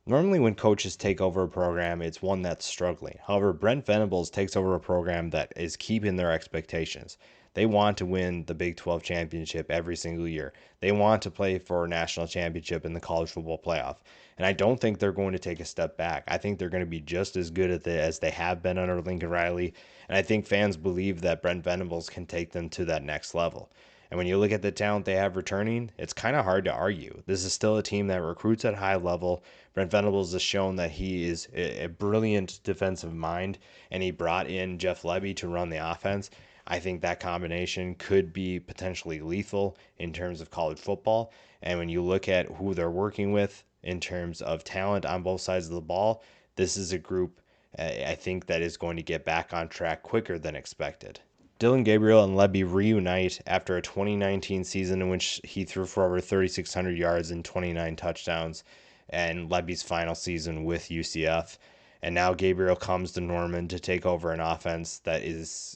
Normally, when coaches take over a program, it's one that's struggling. However, Brent Venables takes over a program that is keeping their expectations. They want to win the Big 12 championship every single year. They want to play for a national championship in the college football playoff. And I don't think they're going to take a step back. I think they're going to be just as good at it as they have been under Lincoln Riley. And I think fans believe that Brent Venables can take them to that next level. And when you look at the talent they have returning, it's kind of hard to argue. This is still a team that recruits at a high level. Brent Venables has shown that he is a brilliant defensive mind, and he brought in Jeff Lebby to run the offense. I think that combination could be potentially lethal in terms of college football. And when you look at who they're working with in terms of talent on both sides of the ball, this is a group I think that is going to get back on track quicker than expected. Dillon Gabriel and Lebby reunite after a 2019 season in which he threw for over 3,600 yards and 29 touchdowns, and Lebby's final season with UCF. And now Gabriel comes to Norman to take over an offense that is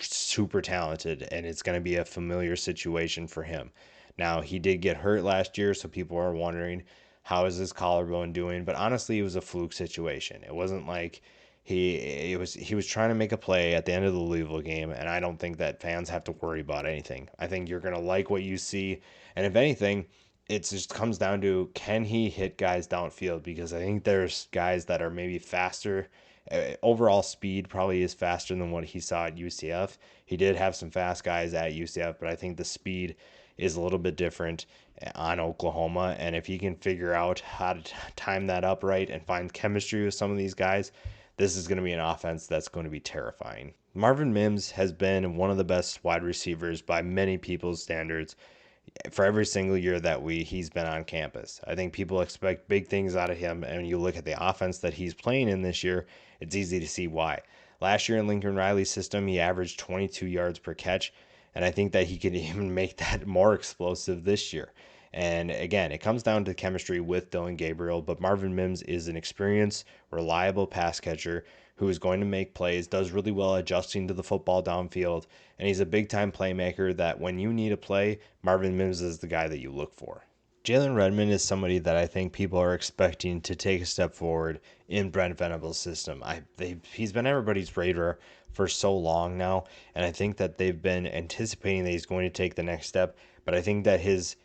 super talented, and it's going to be a familiar situation for him. Now, he did get hurt last year, so people are wondering how is his collarbone doing, but honestly, it was a fluke situation. It wasn't like he was trying to make a play at the end of the Louisville game, and I don't think that fans have to worry about anything. I think you're going to like what you see, and if anything, it just comes down to can he hit guys downfield, because I think there's guys that are maybe faster. Overall speed probably is faster than what he saw at UCF. He did have some fast guys at UCF, but I think the speed is a little bit different on Oklahoma. And if he can figure out how to time that up right and find chemistry with some of these guys, this is going to be an offense that's going to be terrifying. Marvin Mims has been one of the best wide receivers by many people's standards for every single year that he's been on campus. I think people expect big things out of him, and when you look at the offense that he's playing in this year, it's easy to see why. Last year in Lincoln Riley's system, he averaged 22 yards per catch, and I think that he could even make that more explosive this year. And again, it comes down to chemistry with Dillon Gabriel, but Marvin Mims is an experienced, reliable pass catcher who is going to make plays, does really well adjusting to the football downfield, and he's a big-time playmaker that when you need a play, Marvin Mims is the guy that you look for. Jalen Redmond is somebody that I think people are expecting to take a step forward in Brent Venables' system. He's been everybody's radar for so long now, and I think that they've been anticipating that he's going to take the next step, but I think that his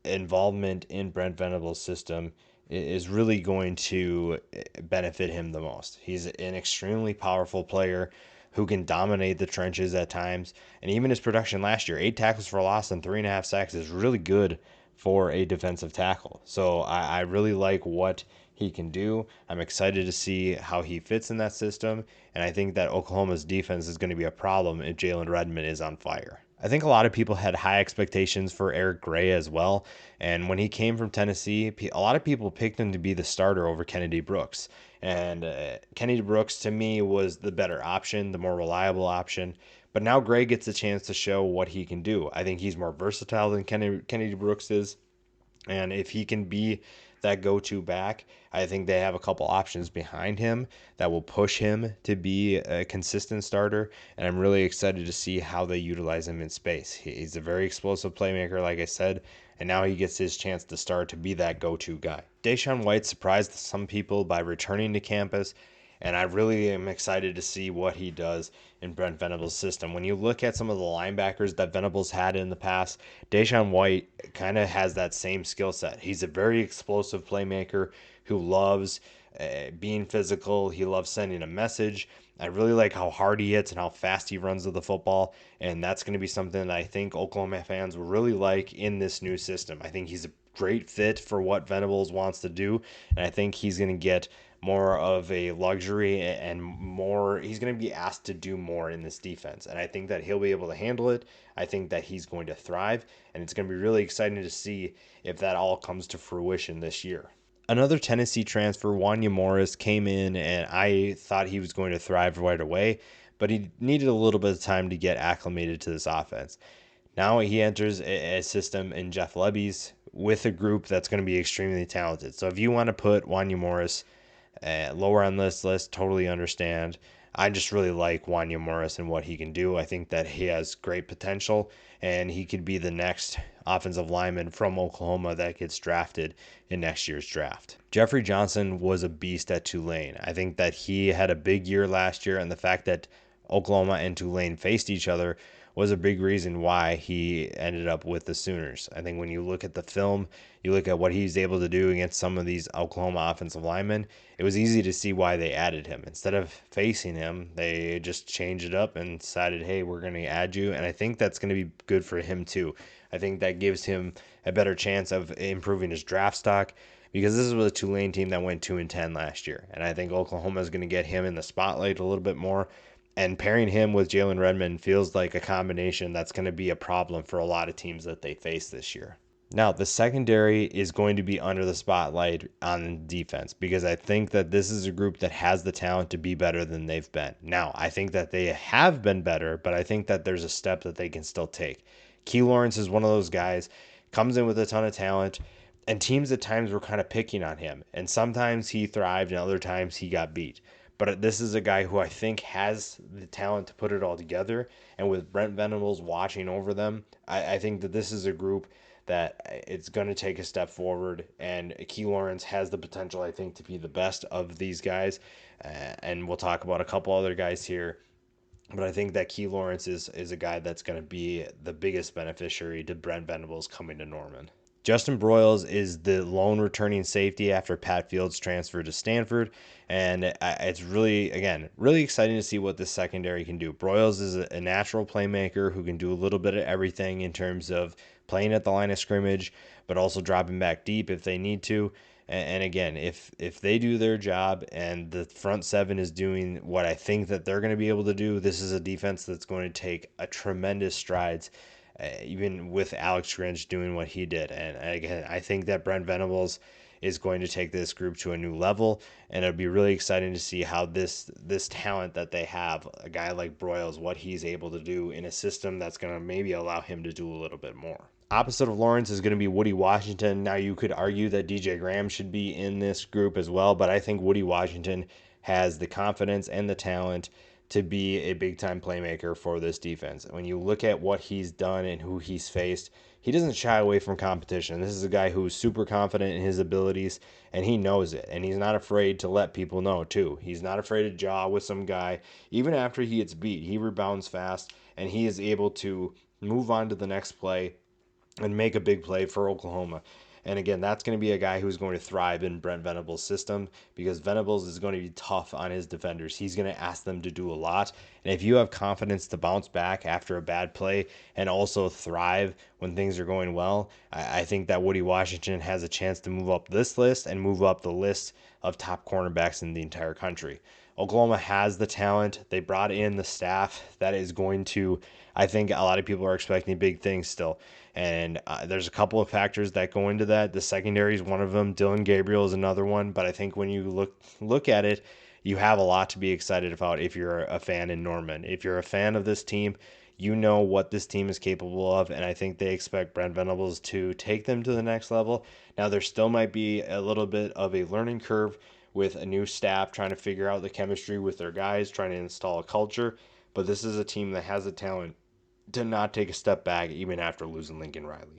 involvement in Brent Venables' system is really going to benefit him the most. He's an extremely powerful player who can dominate the trenches at times. And even his production last year, 8 tackles for loss and 3.5 sacks, is really good for a defensive tackle. So I really like what he can do. I'm excited to see how he fits in that system. And I think that Oklahoma's defense is going to be a problem if Jalen Redmond is on fire. I think a lot of people had high expectations for Eric Gray as well. And when he came from Tennessee, a lot of people picked him to be the starter over Kennedy Brooks. And Kennedy Brooks, to me, was the better option, the more reliable option. But now Gray gets a chance to show what he can do. I think he's more versatile than Kennedy Brooks is. And if he can be that go-to back, I think they have a couple options behind him that will push him to be a consistent starter, and I'm really excited to see how they utilize him in space. He's a very explosive playmaker, like I said, and now he gets his chance to start to be that go-to guy. DASHAUN White surprised some people by returning to campus, and I really am excited to see what he does in Brent Venables' system. When you look at some of the linebackers that Venables had in the past, DASHAUN White kind of has that same skill set. He's a very explosive playmaker who loves being physical. He loves sending a message. I really like how hard he hits and how fast he runs with the football, and that's going to be something that I think Oklahoma fans will really like in this new system. I think he's a great fit for what Venables wants to do, and I think he's going to get more of a luxury and more, he's going to be asked to do more in this defense, and I think that he'll be able to handle it. I think that he's going to thrive, and it's going to be really exciting to see if that all comes to fruition this year. Another Tennessee transfer, WANYA Morris, came in, and I thought he was going to thrive right away, but he needed a little bit of time to get acclimated to this offense. Now he enters a system in Jeff Lebby's with a group that's going to be extremely talented. So if you want to put WANYA Morris lower on this list, totally understand. I just really like Wanya Morris and what he can do. I think that he has great potential, and he could be the next offensive lineman from Oklahoma that gets drafted in next year's draft. Jeffrey Johnson was a beast at Tulane. I think that he had a big year last year, and the fact that Oklahoma and Tulane faced each other was a big reason why he ended up with the Sooners. I think when you look at the film, you look at what he's able to do against some of these Oklahoma offensive linemen, it was easy to see why they added him. Instead of facing him, they just changed it up and decided, hey, we're going to add you. And I think that's going to be good for him too. I think that gives him a better chance of improving his draft stock, because this was a Tulane team that went 2-10 last year. And I think Oklahoma is going to get him in the spotlight a little bit more. And pairing him with Jalen Redmond feels like a combination that's going to be a problem for a lot of teams that they face this year. Now, the secondary is going to be under the spotlight on defense, because I think that this is a group that has the talent to be better than they've been. Now, I think that they have been better, but I think that there's a step that they can still take. Key Lawrence is one of those guys, comes in with a ton of talent, and teams at times were kind of picking on him. And sometimes he thrived, and other times he got beat. But this is a guy who I think has the talent to put it all together. And with Brent Venables watching over them, I think that this is a group that it's going to take a step forward. And Key Lawrence has the potential, I think, to be the best of these guys. And we'll talk about a couple other guys here. But I think that Key Lawrence is a guy that's going to be the biggest beneficiary to Brent Venables coming to Norman. Justin Broiles is the lone returning safety after Pat Fields transferred to Stanford. And it's really, again, really exciting to see what this secondary can do. Broiles is a natural playmaker who can do a little bit of everything in terms of playing at the line of scrimmage, but also dropping back deep if they need to. And again, if they do their job and the front seven is doing what I think that they're going to be able to do, this is a defense that's going to take a tremendous strides, even with Alex Grinch doing what he did. And again, I think that Brent Venables is going to take this group to a new level, and it'll be really exciting to see how this talent that they have, a guy like Broiles, what he's able to do in a system that's going to maybe allow him to do a little bit more. Opposite of Lawrence is going to be Woody Washington. Now, you could argue that DJ Graham should be in this group as well, but I think Woody Washington has the confidence and the talent to be a big-time playmaker for this defense. When you look at what he's done and who he's faced, he doesn't shy away from competition. This is a guy who's super confident in his abilities, and he knows it, and he's not afraid to let people know, too. He's not afraid to jaw with some guy. Even after he gets beat, he rebounds fast, and he is able to move on to the next play and make a big play for Oklahoma. And again, that's going to be a guy who's going to thrive in Brent Venables' system, because Venables is going to be tough on his defenders. He's going to ask them to do a lot. And if you have confidence to bounce back after a bad play and also thrive when things are going well, I think that Woody Washington has a chance to move up this list and move up the list of top cornerbacks in the entire country. Oklahoma has the talent. They brought in the staff that is going to, I think a lot of people are expecting big things still. And there's a couple of factors that go into that. The secondary is one of them. Dylan Gabriel is another one. But I think when you look at it, you have a lot to be excited about if you're a fan in Norman. If you're a fan of this team, you know what this team is capable of, and I think they expect Brent Venables to take them to the next level. Now, there still might be a little bit of a learning curve with a new staff trying to figure out the chemistry with their guys, trying to install a culture, but this is a team that has the talent to not take a step back even after losing Lincoln Riley.